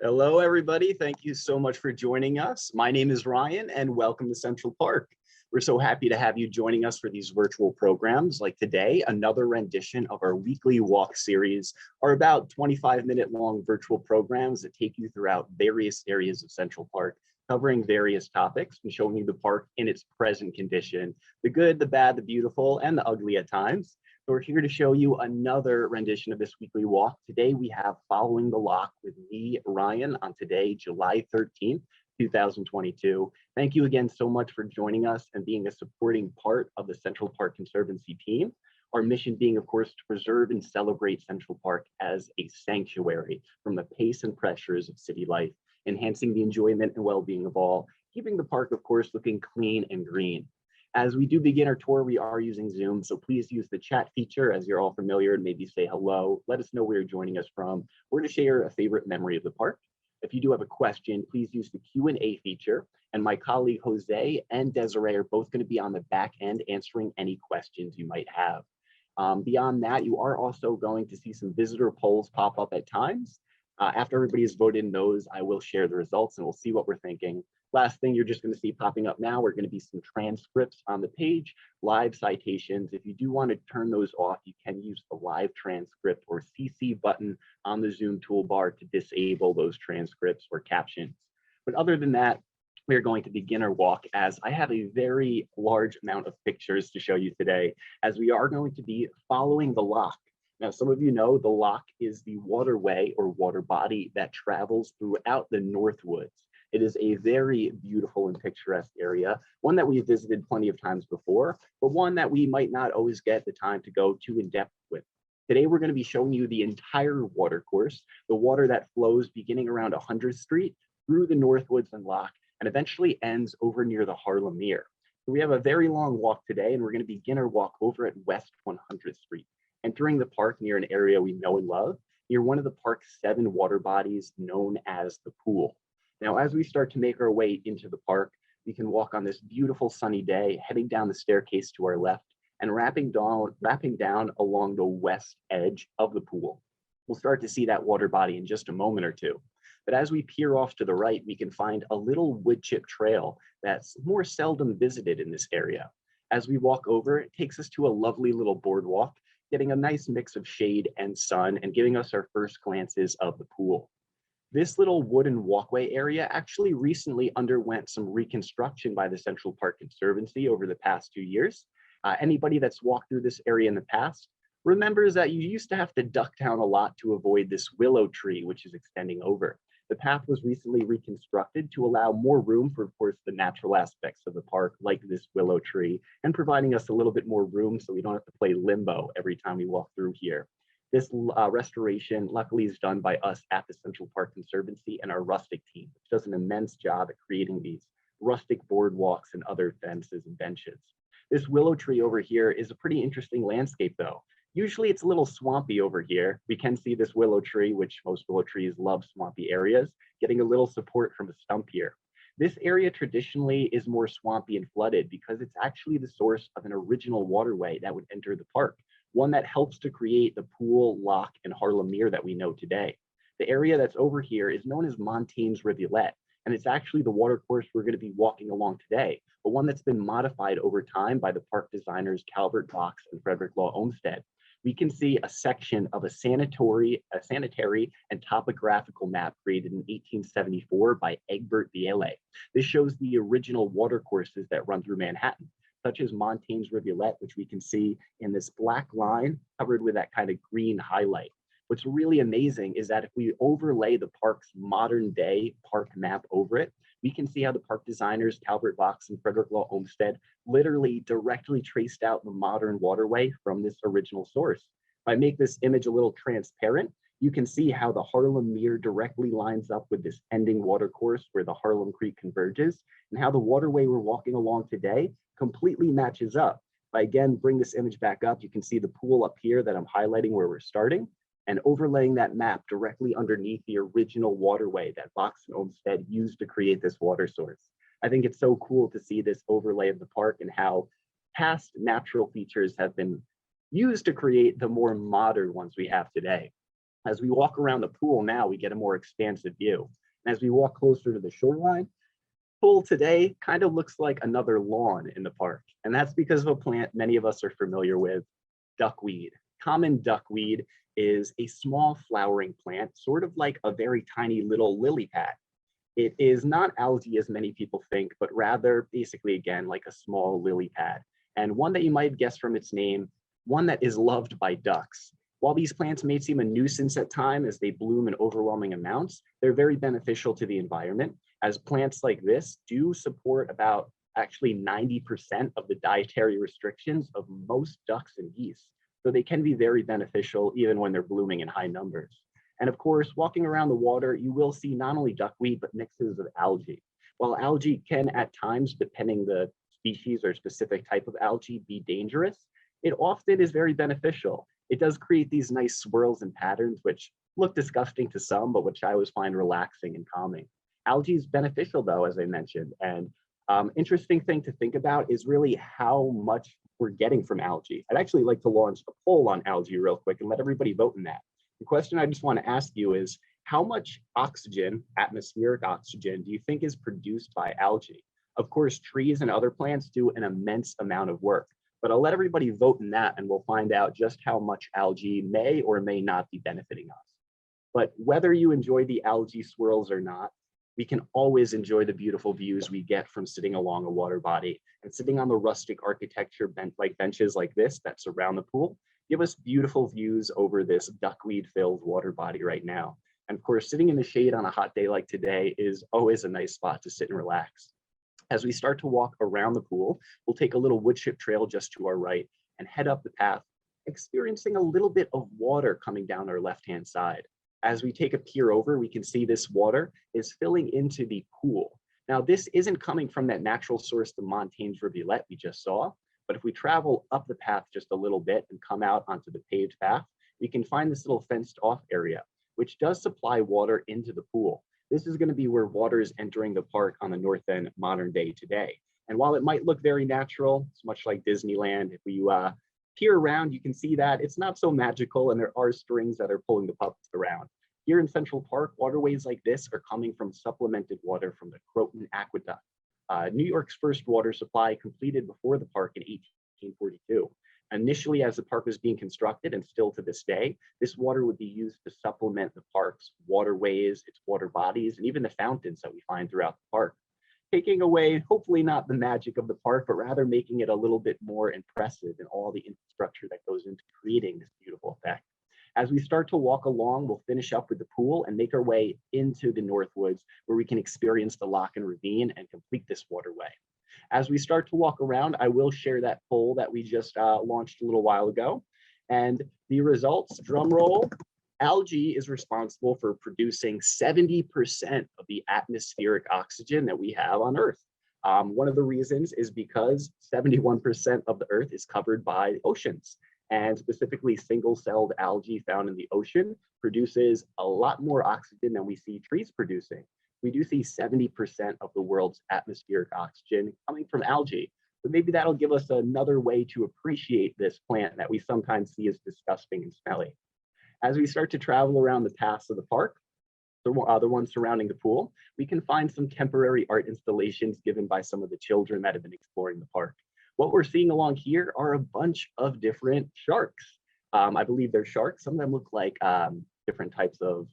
Hello, everybody. Thank you so much for joining us. My name is Ryan, and welcome to Central Park. We're so happy to have you joining us for these virtual programs. Like today, another rendition of our weekly walk series are about 25-minute long virtual programs that take you throughout various areas of Central Park, covering various topics and showing you the park in its present condition, the good, the bad, the beautiful, and the ugly at times. So we're here to show you another rendition of this weekly walk. Today we have Following the Loch with me, Ryan, on today, July 13th, 2022. Thank you again so much for joining us and being a supporting part of the Central Park Conservancy team. Our mission being, of course, to preserve and celebrate Central Park as a sanctuary from the pace and pressures of city life, enhancing the enjoyment and well-being of all, keeping the park, of course, looking clean and green. As we do begin our tour, we are using Zoom, so please use the chat feature as you're all familiar and maybe say hello. Let us know where you're joining us from, or to share a favorite memory of the park. If you do have a question, please use the Q&A feature, and my colleague Jose and Desiree are both going to be on the back end answering any questions you might have. Beyond that, you are also going to see some visitor polls pop up at times. After everybody has voted in those, I will share the results and we'll see what we're thinking. Last thing you're just going to see popping up now are going to be some transcripts on the page, live citations. If you do want to turn those off, you can use the live transcript or CC button on the Zoom toolbar to disable those transcripts or captions. But other than that, we're going to begin our walk as I have a very large amount of pictures to show you today, as we are going to be following the Loch. Now, some of you know the Loch is the waterway or water body that travels throughout the Northwoods. It is a very beautiful and picturesque area, one that we've visited plenty of times before, but one that we might not always get the time to go too in depth with. Today, we're going to be showing you the entire watercourse, the water that flows beginning around 100th Street through the Northwoods and Loch, and eventually ends over near the Harlem Mere. So we have a very long walk today, and we're going to begin our walk over at West 100th Street, entering the park near an area we know and love, near one of the park's 7 water bodies known as the Pool. Now, as we start to make our way into the park, we can walk on this beautiful sunny day, heading down the staircase to our left and wrapping down along the west edge of the pool. We'll start to see that water body in just a moment or two. But as we peer off to the right, we can find a little wood chip trail that's more seldom visited in this area. As we walk over, it takes us to a lovely little boardwalk, getting a nice mix of shade and sun and giving us our first glances of the pool. This little wooden walkway area actually recently underwent some reconstruction by the Central Park Conservancy over the past 2 years. Anybody that's walked through this area in the past remembers that you used to have to duck down a lot to avoid this willow tree, which is extending over. The path was recently reconstructed to allow more room for, of course, the natural aspects of the park, like this willow tree, and providing us a little bit more room so we don't have to play limbo every time we walk through here. This restoration, luckily, is done by us at the Central Park Conservancy and our rustic team, which does an immense job at creating these rustic boardwalks and other fences and benches. This willow tree over here is a pretty interesting landscape, though. Usually it's a little swampy over here. We can see this willow tree, which most willow trees love swampy areas, getting a little support from a stump here. This area traditionally is more swampy and flooded because it's actually the source of an original waterway that would enter the park, one that helps to create the Pool, Loch, and Harlem Mere that we know today. The area that's over here is known as Montaigne's Rivulet, and it's actually the watercourse we're going to be walking along today, but one that's been modified over time by the park designers Calvert Vaux and Frederick Law Olmsted. We can see a section of a sanitary and topographical map created in 1874 by Egbert Biele. This shows the original watercourses that run through Manhattan, such as Montaigne's Rivulet, which we can see in this black line covered with that kind of green highlight. What's really amazing is that if we overlay the park's modern day park map over it, we can see how the park designers Calvert Vaux and Frederick Law Olmsted literally directly traced out the modern waterway from this original source. If I make this image a little transparent, you can see how the Harlem Mere directly lines up with this ending watercourse where the Harlem Creek converges, and how the waterway we're walking along today completely matches up. If I again bring this image back up, you can see the pool up here that I'm highlighting where we're starting, and overlaying that map directly underneath the original waterway that Vaux and Olmsted used to create this water source. I think it's so cool to see this overlay of the park and how past natural features have been used to create the more modern ones we have today. As we walk around the pool now, we get a more expansive view. And as we walk closer to the shoreline, pool today kind of looks like another lawn in the park. And that's because of a plant many of us are familiar with, duckweed. Common duckweed is a small flowering plant, sort of like a very tiny little lily pad. It is not algae as many people think, but rather basically, again, like a small lily pad. And one that you might have guessed from its name, one that is loved by ducks. While these plants may seem a nuisance at times as they bloom in overwhelming amounts, they're very beneficial to the environment, as plants like this do support about actually 90% of the dietary restrictions of most ducks and geese. So they can be very beneficial even when they're blooming in high numbers. And of course, walking around the water, you will see not only duckweed, but mixes of algae. While algae can at times, depending the species or specific type of algae, be dangerous, it often is very beneficial. It does create these nice swirls and patterns, which look disgusting to some, but which I always find relaxing and calming. Algae is beneficial though, as I mentioned, and interesting thing to think about is really how much we're getting from algae. I'd actually like to launch a poll on algae real quick and let everybody vote in that. The question I just want to ask you is, how much oxygen, atmospheric oxygen, do you think is produced by algae? Of course, trees and other plants do an immense amount of work, but I'll let everybody vote in that and we'll find out just how much algae may or may not be benefiting us. But whether you enjoy the algae swirls or not, we can always enjoy the beautiful views we get from sitting along a water body, and sitting on the rustic architecture benches like this that surround the pool give us beautiful views over this duckweed-filled water body right now. And of course, sitting in the shade on a hot day like today is always a nice spot to sit and relax. As we start to walk around the pool, we'll take a little wood chip trail just to our right and head up the path, experiencing a little bit of water coming down our left-hand side. As we take a peer over, we can see this water is filling into the pool. Now, this isn't coming from that natural source, the Montaigne's rivulet we just saw, but if we travel up the path just a little bit and come out onto the paved path, we can find this little fenced off area, which does supply water into the pool. This is going to be where water is entering the park on the north end modern day today. And while it might look very natural, it's much like Disneyland. If you peer around, you can see that it's not so magical and there are strings that are pulling the puppets around. Here in Central Park, waterways like this are coming from supplemented water from the Croton Aqueduct, New York's first water supply, completed before the park in 1842. Initially, as the park was being constructed, and still to this day, this water would be used to supplement the park's waterways, its water bodies, and even the fountains that we find throughout the park, taking away, hopefully not the magic of the park, but rather making it a little bit more impressive in all the infrastructure that goes into creating this beautiful effect. As we start to walk along, we'll finish up with the pool and make our way into the Northwoods, where we can experience the Loch and Ravine and complete this waterway. As we start to walk around, I will share that poll that we just launched a little while ago. And the results, drum roll, algae is responsible for producing 70% of the atmospheric oxygen that we have on Earth. One of the reasons is because 71% of the Earth is covered by oceans. And specifically single-celled algae found in the ocean produces a lot more oxygen than we see trees producing. We do see 70% of the world's atmospheric oxygen coming from algae. But maybe that'll give us another way to appreciate this plant that we sometimes see as disgusting and smelly. As we start to travel around the paths of the park, the ones surrounding the pool, we can find some temporary art installations given by some of the children that have been exploring the park. What we're seeing along here are a bunch of different sharks. I believe they're sharks. Some of them look like different types of,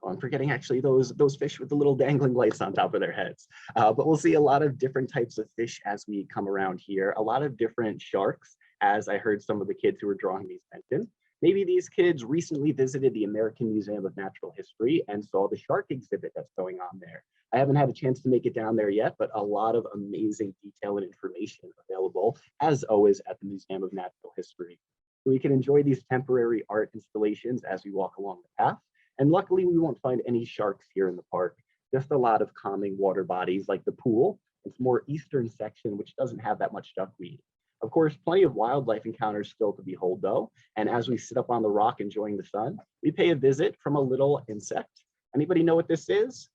I'm forgetting actually those fish with the little dangling lights on top of their heads. But we'll see a lot of different types of fish as we come around here. A lot of different sharks, as I heard some of the kids who were drawing these mention. Maybe these kids recently visited the American Museum of Natural History and saw the shark exhibit that's going on there. I haven't had a chance to make it down there yet, but a lot of amazing detail and information available, as always, at the Museum of Natural History. We can enjoy these temporary art installations as we walk along the path. And luckily, we won't find any sharks here in the park, just a lot of calming water bodies like the pool. It's more eastern section, which doesn't have that much duckweed. Of course, plenty of wildlife encounters still to behold though. And as we sit up on the rock enjoying the sun, we pay a visit from a little insect. Anybody know what this is?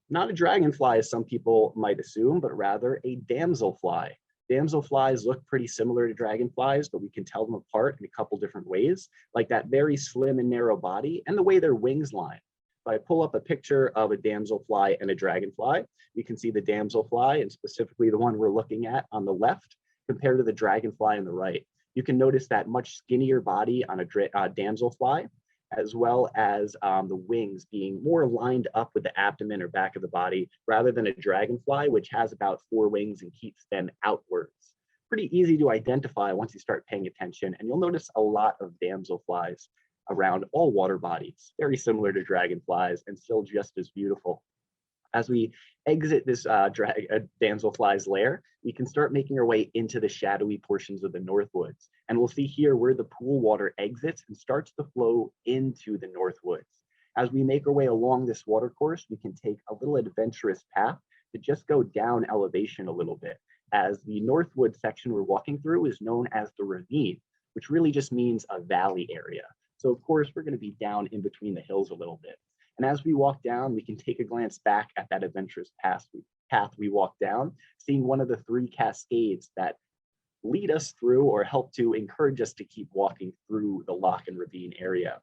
Not a dragonfly, as some people might assume, but rather a damselfly. Damselflies look pretty similar to dragonflies, but we can tell them apart in a couple different ways, like that very slim and narrow body and the way their wings line. If I pull up a picture of a damselfly and a dragonfly, we can see the damselfly, and specifically the one we're looking at on the left, compared to the dragonfly on the right. You can notice that much skinnier body on a damselfly, as well as the wings being more lined up with the abdomen or back of the body, rather than a dragonfly, which has about 4 wings and keeps them outwards. Pretty easy to identify once you start paying attention, and you'll notice a lot of damselflies around all water bodies, very similar to dragonflies and still just as beautiful. As we exit this damselfly's lair, we can start making our way into the shadowy portions of the Northwoods. And we'll see here where the pool water exits and starts to flow into the Northwoods. As we make our way along this watercourse, we can take a little adventurous path to just go down elevation a little bit, as the Northwood section we're walking through is known as the ravine, which really just means a valley area. So of course, we're going to be down in between the hills a little bit. And as we walk down, we can take a glance back at that adventurous path we walked down, seeing one of the 3 cascades that lead us through or help to encourage us to keep walking through the loch and ravine area.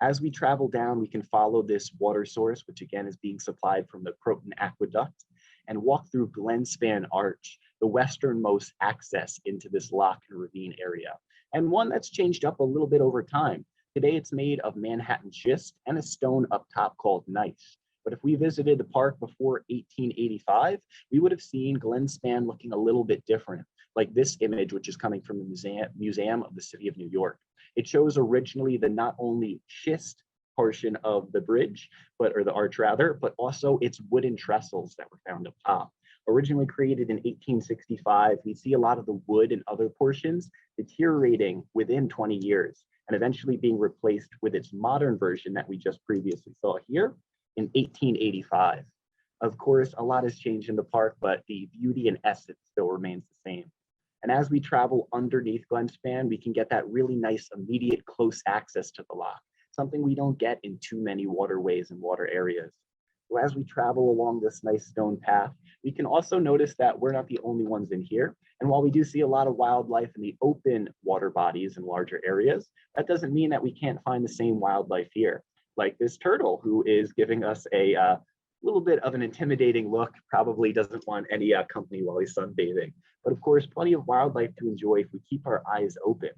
As we travel down, we can follow this water source, which again is being supplied from the Croton Aqueduct, and walk through Glenspan Arch, the westernmost access into this loch and ravine area, and one that's changed up a little bit over time. Today, it's made of Manhattan schist and a stone up top called gneiss. But if we visited the park before 1885, we would have seen Glenspan looking a little bit different, like this image, which is coming from the Museum of the City of New York. It shows originally the not only schist portion of the bridge, or the arch rather, but also its wooden trestles that were found up top. Originally created in 1865, we see a lot of the wood and other portions deteriorating within 20 years. And eventually being replaced with its modern version that we just previously saw here in 1885. Of course, a lot has changed in the park, but the beauty and essence still remains the same. And as we travel underneath Glenspan, we can get that really nice immediate close access to the loch, something we don't get in too many waterways and water areas. So as we travel along this nice stone path, we can also notice that we're not the only ones in here. And while we do see a lot of wildlife in the open water bodies and larger areas, that doesn't mean that we can't find the same wildlife here, like this turtle who is giving us a little bit of an intimidating look, probably doesn't want any company while he's sunbathing. But of course, plenty of wildlife to enjoy if we keep our eyes open.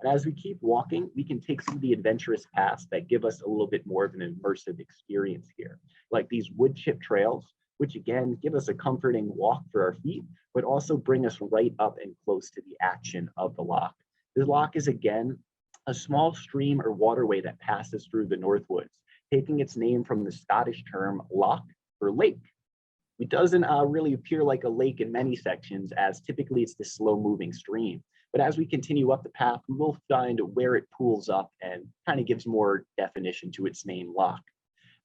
And as we keep walking, we can take some of the adventurous paths that give us a little bit more of an immersive experience here, like these wood chip trails, which again, give us a comforting walk for our feet, but also bring us right up and close to the action of the loch. The loch is again a small stream or waterway that passes through the Northwoods, taking its name from the Scottish term loch or lake. It doesn't really appear like a lake in many sections, as typically it's this slow moving stream. But as we continue up the path, we will find where it pools up and kind of gives more definition to its name, loch.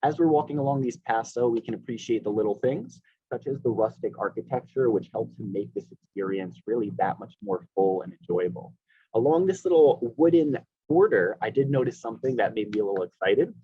As we're walking along these paths, though, we can appreciate the little things, such as the rustic architecture, which helps to make this experience really that much more full and enjoyable. Along this little wooden border, I did notice something that made me a little excited,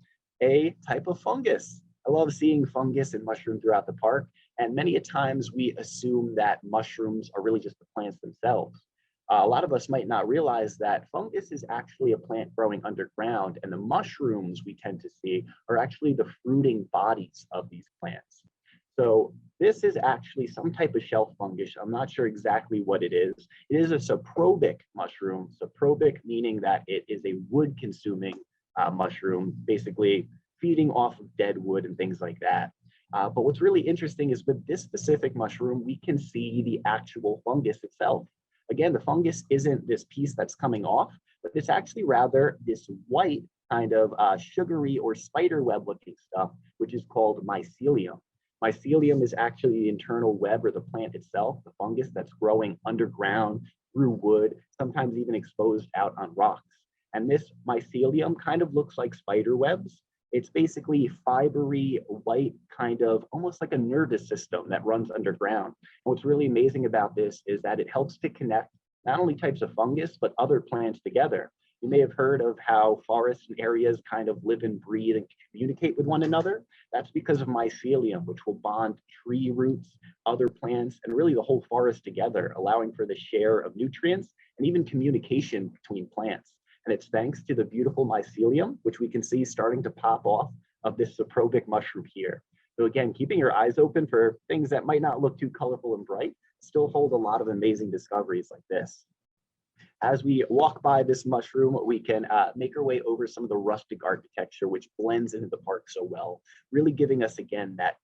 a type of fungus. I love seeing fungus and mushroom throughout the park, and many a times we assume that mushrooms are really just the plants themselves. A lot of us might not realize that fungus is actually a plant growing underground, and the mushrooms we tend to see are actually the fruiting bodies of these plants. So this is actually some type of shelf fungus. I'm not sure exactly what it is. It is a saprobic mushroom, saprobic meaning that it is a wood-consuming mushroom, basically feeding off of dead wood and things like that. But what's really interesting is with this specific mushroom, we can see the actual fungus itself. Again, the fungus isn't this piece that's coming off, but it's actually rather this white kind of sugary or spider web looking stuff, which is called mycelium. Mycelium is actually the internal web or the plant itself, the fungus that's growing underground through wood, sometimes even exposed out on rocks. And this mycelium kind of looks like spider webs. It's basically fibery, white, kind of almost like a nervous system that runs underground. And what's really amazing about this is that it helps to connect not only types of fungus, but other plants together. You may have heard of how forests and areas kind of live and breathe and communicate with one another. That's because of mycelium, which will bond tree roots, other plants, and really the whole forest together, allowing for the share of nutrients and even communication between plants. And it's thanks to the beautiful mycelium, which we can see starting to pop off of this saprobic mushroom here. So again, keeping your eyes open for things that might not look too colorful and bright, still hold a lot of amazing discoveries like this. As we walk by this mushroom, we can make our way over some of the rustic architecture, which blends into the park so well, really giving us, again, that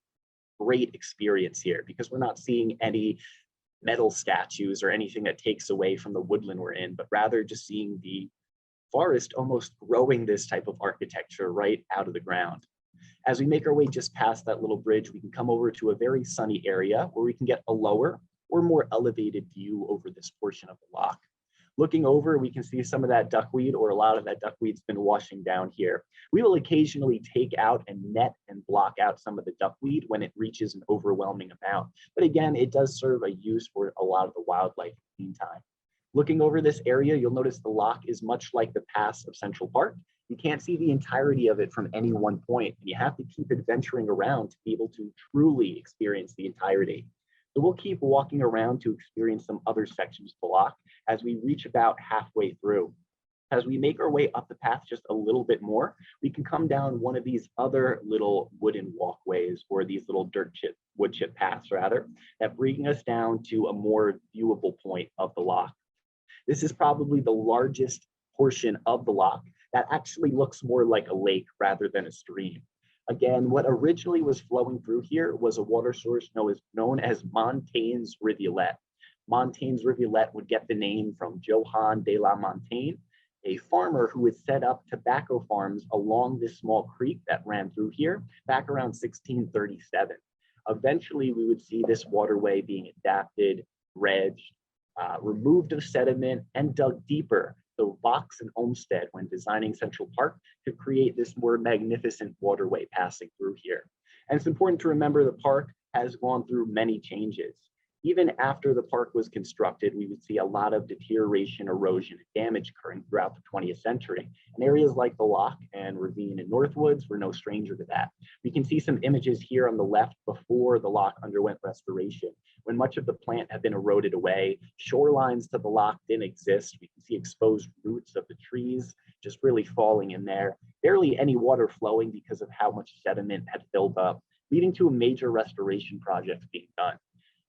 great experience here, because we're not seeing any metal statues or anything that takes away from the woodland we're in, but rather just seeing the forest almost growing this type of architecture right out of the ground. As we make our way just past that little bridge, we can come over to a very sunny area where we can get a lower or more elevated view over this portion of the loch. Looking over, we can see some of that duckweed, or a lot of that duckweed's been washing down here. We will occasionally take out and net and block out some of the duckweed when it reaches an overwhelming amount. But again, it does serve a use for a lot of the wildlife in the meantime. Looking over this area, you'll notice the loch is much like the pass of Central Park. You can't see the entirety of it from any one point, and you have to keep adventuring around to be able to truly experience the entirety. So we'll keep walking around to experience some other sections of the loch as we reach about halfway through. As we make our way up the path just a little bit more, we can come down one of these other little wooden walkways, or these little wood chip paths rather, that bring us down to a more viewable point of the loch. This is probably the largest portion of the loch that actually looks more like a lake rather than a stream. Again, what originally was flowing through here was a water source known as Montaigne's Rivulet. Montaigne's Rivulet would get the name from Johann de la Montaigne, a farmer who had set up tobacco farms along this small creek that ran through here back around 1637. Eventually, we would see this waterway being adapted, dredged, removed of sediment, and dug deeper. So Box and Olmsted, when designing Central Park, to create this more magnificent waterway passing through here. And it's important to remember the park has gone through many changes. Even after the park was constructed, we would see a lot of deterioration, erosion, and damage occurring throughout the 20th century. And areas like the Loch and Ravine and Northwoods were no stranger to that. We can see some images here on the left before the Loch underwent restoration, when much of the plant had been eroded away. Shorelines to the Loch didn't exist. We can see exposed roots of the trees just really falling in there. Barely any water flowing because of how much sediment had filled up, leading to a major restoration project being done.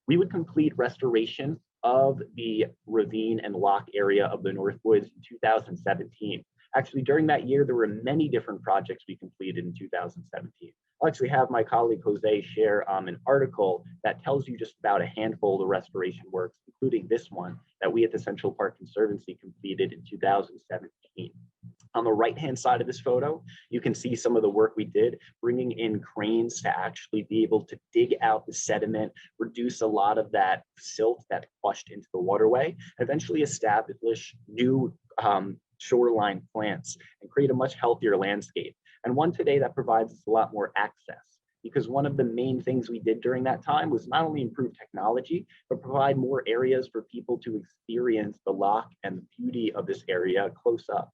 We would complete restoration of the ravine and loch area of the Northwoods in 2017. Actually, during that year, there were many different projects we completed in 2017. I'll actually have my colleague Jose share an article that tells you just about a handful of the restoration works, including this one that we at the Central Park Conservancy completed in 2017. On the right-hand side of this photo, you can see some of the work we did, bringing in cranes to actually be able to dig out the sediment, reduce a lot of that silt that flushed into the waterway, eventually establish new shoreline plants and create a much healthier landscape. And one today that provides us a lot more access, because one of the main things we did during that time was not only improve technology, but provide more areas for people to experience the loch and the beauty of this area close up.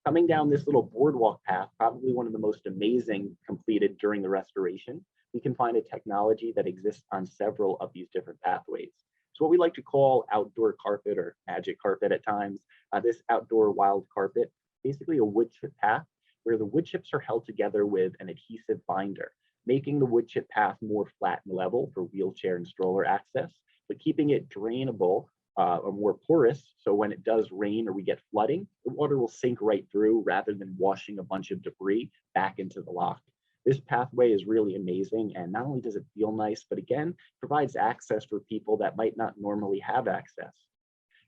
Coming down this little boardwalk path, probably one of the most amazing completed during the restoration, we can find a technology that exists on several of these different pathways. So what we like to call outdoor carpet, or magic carpet at times, this outdoor wild carpet, basically a wood chip path where the wood chips are held together with an adhesive binder, making the wood chip path more flat and level for wheelchair and stroller access, but keeping it drainable or more porous, so when it does rain or we get flooding, the water will sink right through rather than washing a bunch of debris back into the loch. This pathway is really amazing, and not only does it feel nice, but again, provides access for people that might not normally have access.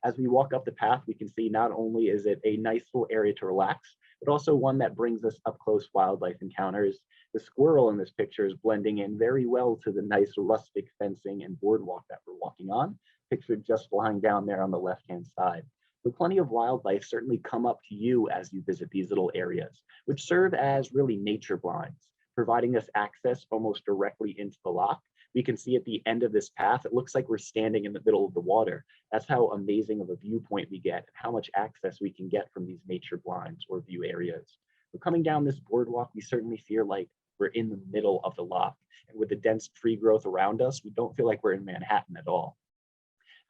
As we walk up the path, we can see not only is it a nice little area to relax, but also one that brings us up close wildlife encounters. The squirrel in this picture is blending in very well to the nice rustic fencing and boardwalk that we're walking on, pictured just lying down there on the left-hand side. So plenty of wildlife certainly come up to you as you visit these little areas, which serve as really nature blinds. providing us access almost directly into the loch. We can see at the end of this path, it looks like we're standing in the middle of the water. That's how amazing of a viewpoint we get, and how much access we can get from these nature blinds or view areas. We're coming down this boardwalk, we certainly feel like we're in the middle of the loch. And with the dense tree growth around us, we don't feel like we're in Manhattan at all.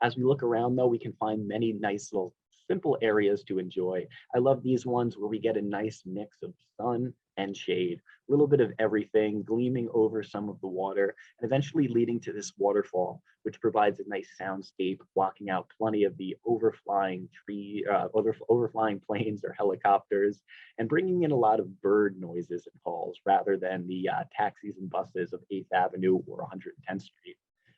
As we look around though, we can find many nice little simple areas to enjoy. I love these ones where we get a nice mix of sun and shade, a little bit of everything gleaming over some of the water, and eventually leading to this waterfall, which provides a nice soundscape, blocking out plenty of the overflying planes or helicopters, and bringing in a lot of bird noises and calls rather than the taxis and buses of 8th Avenue or 110th Street.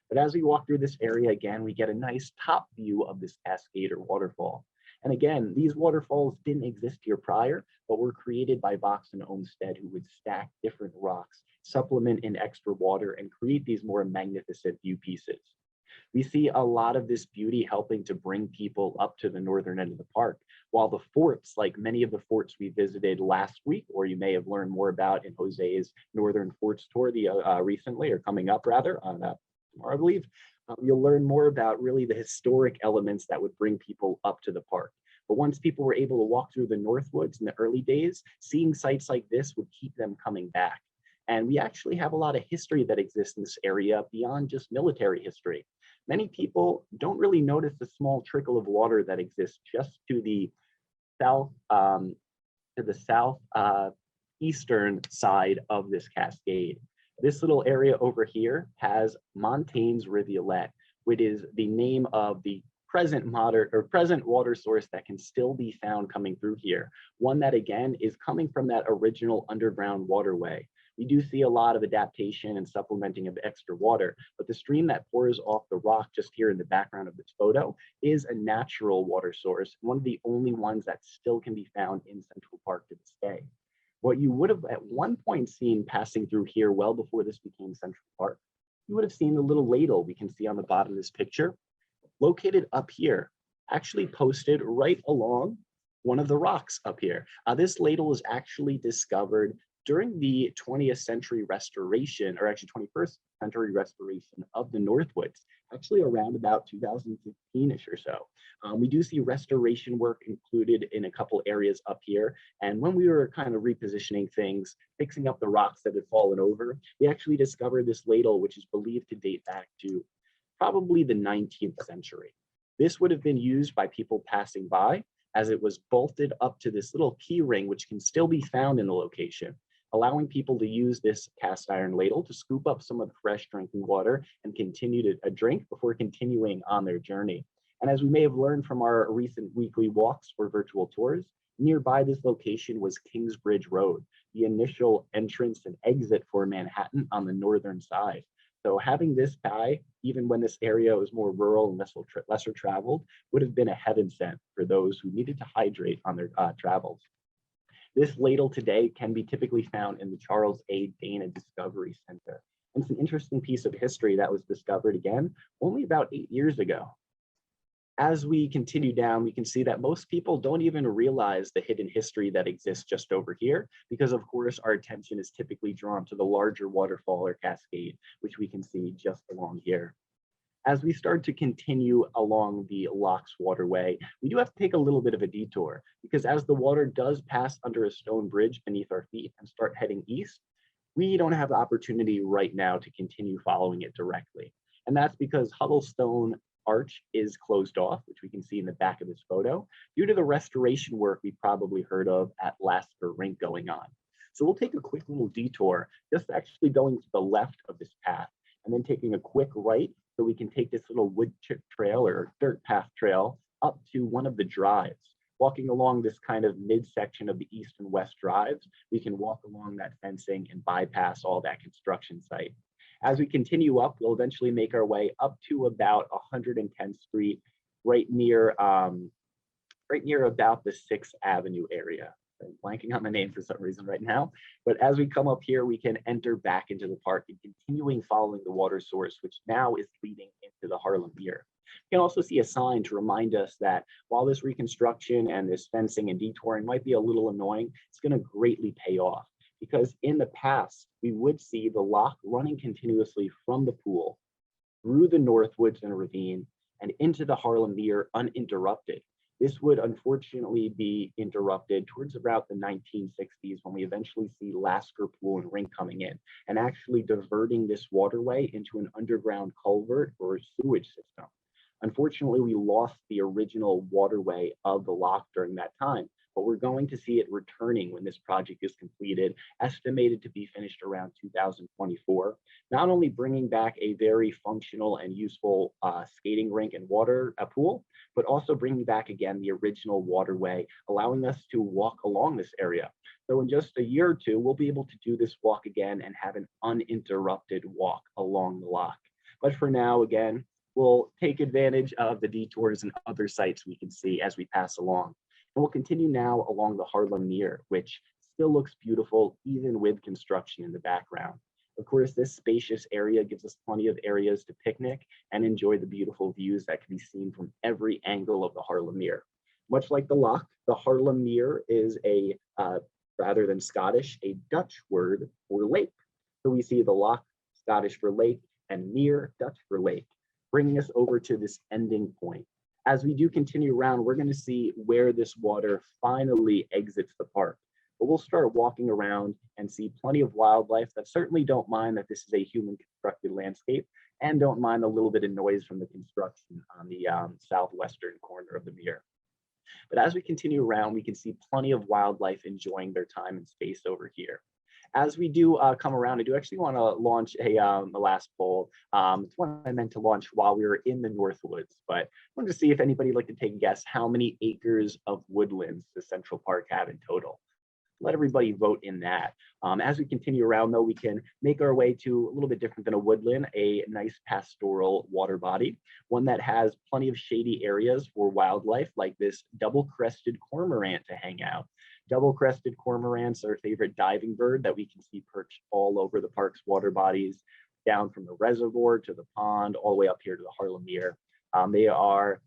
But as we walk through this area again, we get a nice top view of this cascade or waterfall. And again, these waterfalls didn't exist here prior, but were created by Box and Olmsted, who would stack different rocks, supplement in extra water, and create these more magnificent view pieces. We see a lot of this beauty helping to bring people up to the northern end of the park, while the forts, like many of the forts we visited last week, or you may have learned more about in Jose's Northern Forts tour recently, or coming up rather, on tomorrow, I believe, you'll learn more about really the historic elements that would bring people up to the park. But once people were able to walk through the Northwoods in the early days, seeing sites like this would keep them coming back. And we actually have a lot of history that exists in this area beyond just military history. Many people don't really notice the small trickle of water that exists just to the eastern side of this cascade. This little area over here has Montaigne's Rivulet, which is the name of the present water source that can still be found coming through here. One that again is coming from that original underground waterway. We do see a lot of adaptation and supplementing of extra water, but the stream that pours off the rock just here in the background of this photo is a natural water source, one of the only ones that still can be found in Central Park to this day. What you would have at one point seen passing through here well before this became Central Park, you would have seen the little ladle we can see on the bottom of this picture, located up here, actually posted right along one of the rocks up here. This ladle was actually discovered during the 20th century restoration, or actually 21st century restoration of the Northwoods, actually around about 2015-ish or so. We do see restoration work included in a couple areas up here. And when we were kind of repositioning things, fixing up the rocks that had fallen over, we actually discovered this ladle, which is believed to date back to probably the 19th century. This would have been used by people passing by, as it was bolted up to this little key ring, which can still be found in the location, allowing people to use this cast iron ladle to scoop up some of the fresh drinking water and continue to drink before continuing on their journey. And as we may have learned from our recent weekly walks or virtual tours, nearby this location was Kingsbridge Road, the initial entrance and exit for Manhattan on the northern side. So having this by, even when this area was more rural and lesser traveled, would have been a heaven sent for those who needed to hydrate on their travels. This ladle today can be typically found in the Charles A. Dana Discovery Center. And it's an interesting piece of history that was discovered again only about 8 years ago. As we continue down, we can see that most people don't even realize the hidden history that exists just over here, because of course our attention is typically drawn to the larger waterfall or cascade, which we can see just along here. As we start to continue along the Loch's waterway, we do have to take a little bit of a detour, because as the water does pass under a stone bridge beneath our feet and start heading east, we don't have the opportunity right now to continue following it directly. And that's because Huddlestone Arch is closed off, which we can see in the back of this photo, due to the restoration work we probably heard of at Lasker Rink going on. So we'll take a quick little detour, just actually going to the left of this path, and then taking a quick right so we can take this little wood chip trail or dirt path trail up to one of the drives. Walking along this kind of midsection of the east and west drives, we can walk along that fencing and bypass all that construction site. As we continue up, we'll eventually make our way up to about 110th Street, right near about the 6th Avenue area. I'm blanking on the name for some reason right now. But as we come up here, we can enter back into the park and continuing following the water source, which now is leading into the Harlem Pier. You can also see a sign to remind us that while this reconstruction and this fencing and detouring might be a little annoying, it's going to greatly pay off. because in the past, we would see the Loch running continuously from the pool through the North Woods and ravine and into the Harlem Mere uninterrupted. This would unfortunately be interrupted towards about the 1960s when we eventually see Lasker Pool and Rink coming in and actually diverting this waterway into an underground culvert or sewage system. Unfortunately, we lost the original waterway of the Loch during that time, but we're going to see it returning when this project is completed, estimated to be finished around 2024, not only bringing back a very functional and useful skating rink and water pool, but also bringing back again the original waterway, allowing us to walk along this area. So in just a year or two, we'll be able to do this walk again and have an uninterrupted walk along the Loch. But for now, again, we'll take advantage of the detours and other sites we can see as we pass along. And we'll continue now along the Harlem Mere, which still looks beautiful even with construction in the background. Of course, this spacious area gives us plenty of areas to picnic and enjoy the beautiful views that can be seen from every angle of the Harlem Mere. Much like the Loch, the Harlem Mere is a, rather than Scottish, a Dutch word for lake. So we see the Loch, Scottish for lake, and Mere, Dutch for lake, bringing us over to this ending point. As we do continue around, we're going to see where this water finally exits the park. But we'll start walking around and see plenty of wildlife that certainly don't mind that this is a human constructed landscape and don't mind a little bit of noise from the construction on the southwestern corner of the Mere. But as we continue around, we can see plenty of wildlife enjoying their time and space over here. As we do come around, I do actually want to launch a last poll. It's one I meant to launch while we were in the North Woods, but I wanted to see if anybody would like to take a guess how many acres of woodlands does Central Park have in total. Let everybody vote in that. As we continue around, though, we can make our way to a little bit different than a woodland, a nice pastoral water body, one that has plenty of shady areas for wildlife, like this double-crested cormorant to hang out. Double-crested cormorants are a favorite diving bird that we can see perched all over the park's water bodies, down from the reservoir to the pond, all the way up here to the Harlem Mere. They are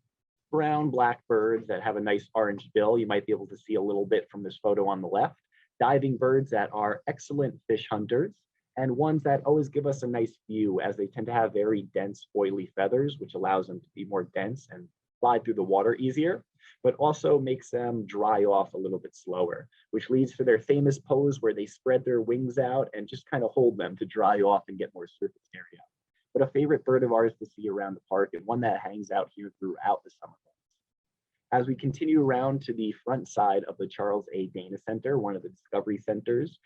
brown black birds that have a nice orange bill. You might be able to see a little bit from this photo on the left. Diving birds that are excellent fish hunters and ones that always give us a nice view as they tend to have very dense oily feathers, which allows them to be more dense and fly through the water easier, but also makes them dry off a little bit slower, which leads to their famous pose where they spread their wings out and just kind of hold them to dry off and get more surface area. But a favorite bird of ours to see around the park and one that hangs out here throughout the summer months. As we continue around to the front side of the Charles A. Dana Center, one of the Discovery Centers,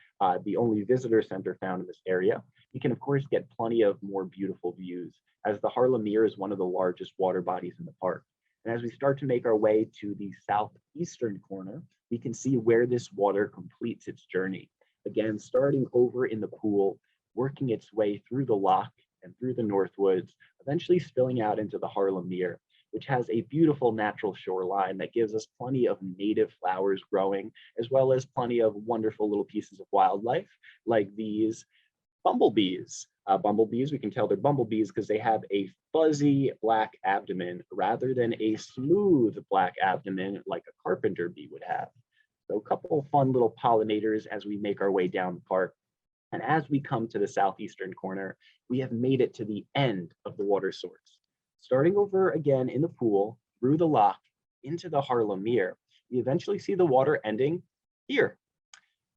the only visitor center found in this area, you can of course get plenty of more beautiful views as the Harlem Mere is one of the largest water bodies in the park. And as we start to make our way to the southeastern corner, we can see where this water completes its journey. Again, starting over in the pool, working its way through the Loch and through the North Woods, eventually spilling out into the Harlem Mere, which has a beautiful natural shoreline that gives us plenty of native flowers growing, as well as plenty of wonderful little pieces of wildlife, like these bumblebees. Bumblebees, we can tell they're bumblebees because they have a fuzzy black abdomen rather than a smooth black abdomen like a carpenter bee would have. So a couple of fun little pollinators as we make our way down the park. And as we come to the southeastern corner, we have made it to the end of the water source. Starting over again in the pool, through the Loch, into the Harlem Mere, we eventually see the water ending here.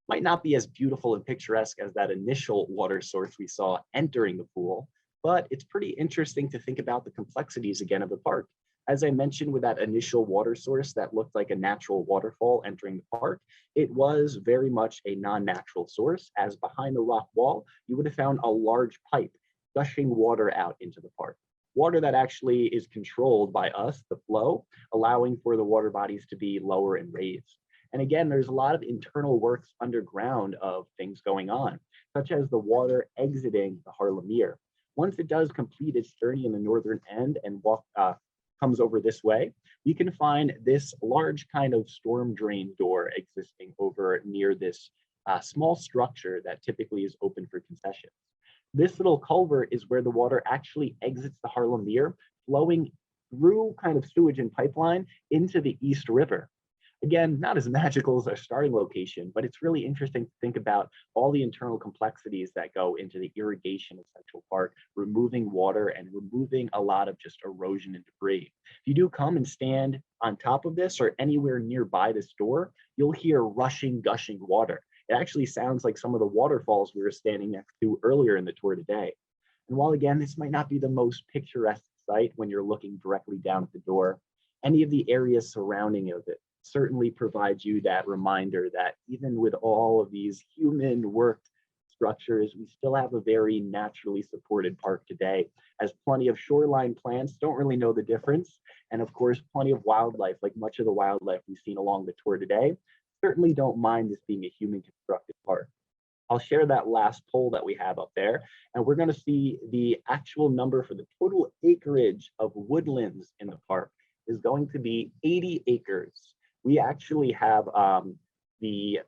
Might not be as beautiful and picturesque as that initial water source we saw entering the pool, but it's pretty interesting to think about the complexities again of the park. As I mentioned with that initial water source that looked like a natural waterfall entering the park, it was very much a non-natural source, as behind the rock wall, you would have found a large pipe gushing water out into the park. Water that actually is controlled by us, the flow, allowing for the water bodies to be lower and raised. And again, there's a lot of internal works underground of things going on, such as the water exiting the Harlem Mere. Once it does complete its journey in the northern end and comes over this way, we can find this large kind of storm drain door existing over near this small structure that typically is open for concessions. This little culvert is where the water actually exits the Harlem Mere, flowing through kind of sewage and pipeline into the East River. Again, not as magical as our starting location, but it's really interesting to think about all the internal complexities that go into the irrigation of Central Park, removing water and removing a lot of just erosion and debris. If you do come and stand on top of this or anywhere nearby this door, you'll hear rushing, gushing water. It actually sounds like some of the waterfalls we were standing next to earlier in the tour today. And while again, this might not be the most picturesque sight when you're looking directly down at the door, any of the areas surrounding of it certainly provides you that reminder that even with all of these human worked structures, we still have a very naturally supported park today, as plenty of shoreline plants don't really know the difference. And of course, plenty of wildlife, like much of the wildlife we've seen along the tour today, certainly don't mind this being a human constructed park. I'll share that last poll that we have up there, and we're going to see the actual number for the total acreage of woodlands in the park is going to be 80 acres. We actually have the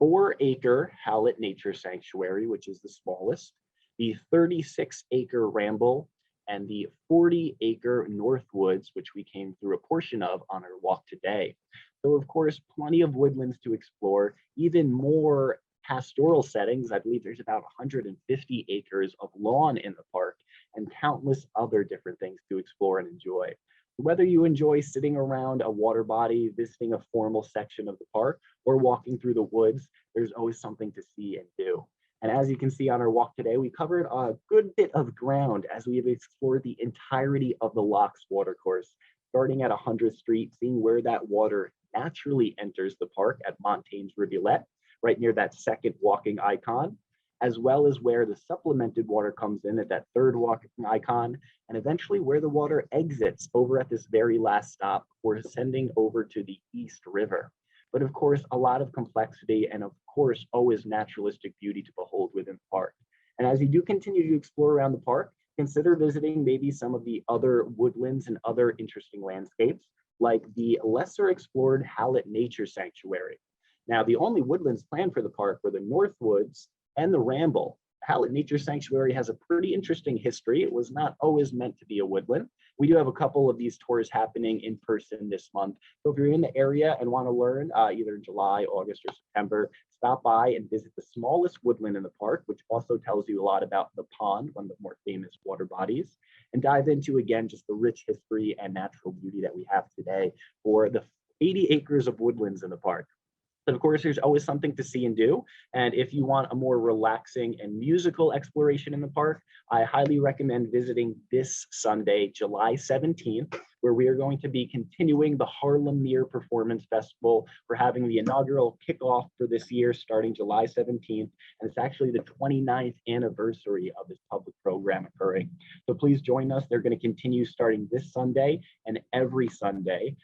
4-acre Hallett Nature Sanctuary, which is the smallest, the 36-acre Ramble, and the 40-acre Northwoods, which we came through a portion of on our walk today. So of course, plenty of woodlands to explore, even more pastoral settings. I believe there's about 150 acres of lawn in the park and countless other different things to explore and enjoy. Whether you enjoy sitting around a water body, visiting a formal section of the park, or walking through the woods, there's always something to see and do. And as you can see on our walk today, we covered a good bit of ground as we have explored the entirety of the Loch's watercourse, starting at 100th Street, seeing where that water naturally enters the park at Montaigne's Rivulet, right near that second walking icon, as well as where the supplemented water comes in at that third walking icon, and eventually where the water exits over at this very last stop before ascending over to the East River. But of course, a lot of complexity and of course, always naturalistic beauty to behold within the park. And as you do continue to explore around the park, consider visiting maybe some of the other woodlands and other interesting landscapes, like the lesser explored Hallett Nature Sanctuary. Now, the only woodlands planned for the park were the Northwoods and the Ramble. Hallett Nature Sanctuary has a pretty interesting history. It was not always meant to be a woodland. We do have a couple of these tours happening in person this month. So if you're in the area and want to learn, either in July, August, or September, stop by and visit the smallest woodland in the park, which also tells you a lot about the pond, one of the more famous water bodies, and dive into, again, just the rich history and natural beauty that we have today for the 80 acres of woodlands in the park. But of course, there's always something to see and do. And if you want a more relaxing and musical exploration in the park, I highly recommend visiting this Sunday, July 17th, where we are going to be continuing the Harlem Mere Performance Festival. We're having the inaugural kickoff for this year starting July 17th. And it's actually the 29th anniversary of this public program occurring. So please join us. They're going to continue starting this Sunday and every Sunday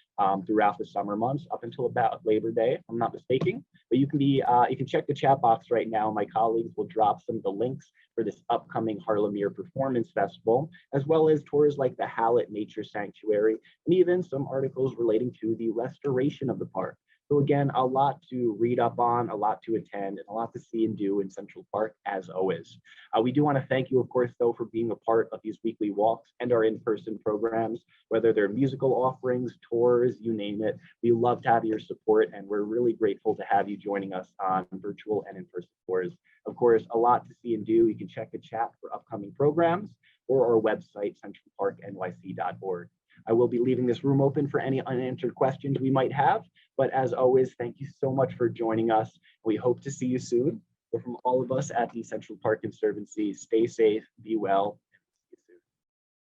throughout the summer months up until about Labor Day, if I'm not mistaken. But you can check the chat box right now. My colleagues will drop some of the links for this upcoming Harlem Mere Performance Festival, as well as tours like the Hallett Nature Sanctuary, and even some articles relating to the restoration of the park. So again, a lot to read up on, a lot to attend, and a lot to see and do in Central Park, as always. We do want to thank you, of course, though, for being a part of these weekly walks and our in-person programs, whether they're musical offerings, tours, you name it. We love to have your support, and we're really grateful to have you joining us on virtual and in-person tours. Of course, a lot to see and do. You can check the chat for upcoming programs or our website, centralparknyc.org. I will be leaving this room open for any unanswered questions we might have. But as always, thank you so much for joining us. We hope to see you soon. So from all of us at the Central Park Conservancy, stay safe, be well,